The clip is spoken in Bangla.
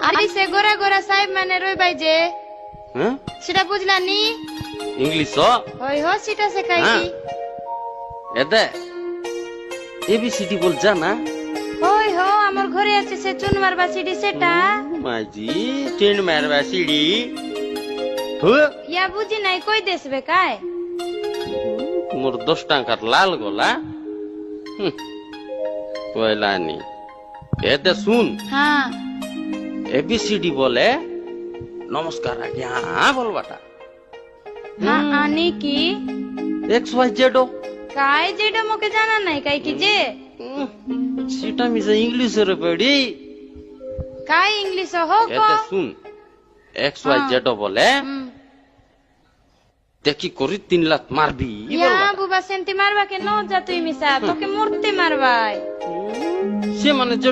আরে সে গোরা গোরা সাহেব মানে রইবাই যে হ্যাঁ সেটা বুঝলানি ইংলিশ ওই হো সেটা শেখাইছি এদে এবিসিডি বল জানা ওই হো আমার ঘরে আছে সে চুন মারবা সিডি সেটা মাজি ট্রেন মারবা সিডি হু ইয়া বুঝি নাই কই দেশবে কায় মোর 10 টাকার লাল গলা কইলানি এতে শুন হ্যাঁ এবিসিডি বলে নমস্কার আগে হ্যাঁ বলবাটা হ্যাঁ আনি কি এক্স ওয়াই জেড কায় যেটা মোকে জানা নাই কাই কি যে সেটা মিশে ইংলিশের পড়ি কাই ইংলিশ হো কো এতে শুন এক্স ওয়াই জেড বলে হুম। দেখি করি 3 লাখ মারবি ইয়া বুবা সেন্তি মারবা কে ন যা তুই মিশা তোকে মরতে মারবাই সে মানে যেটা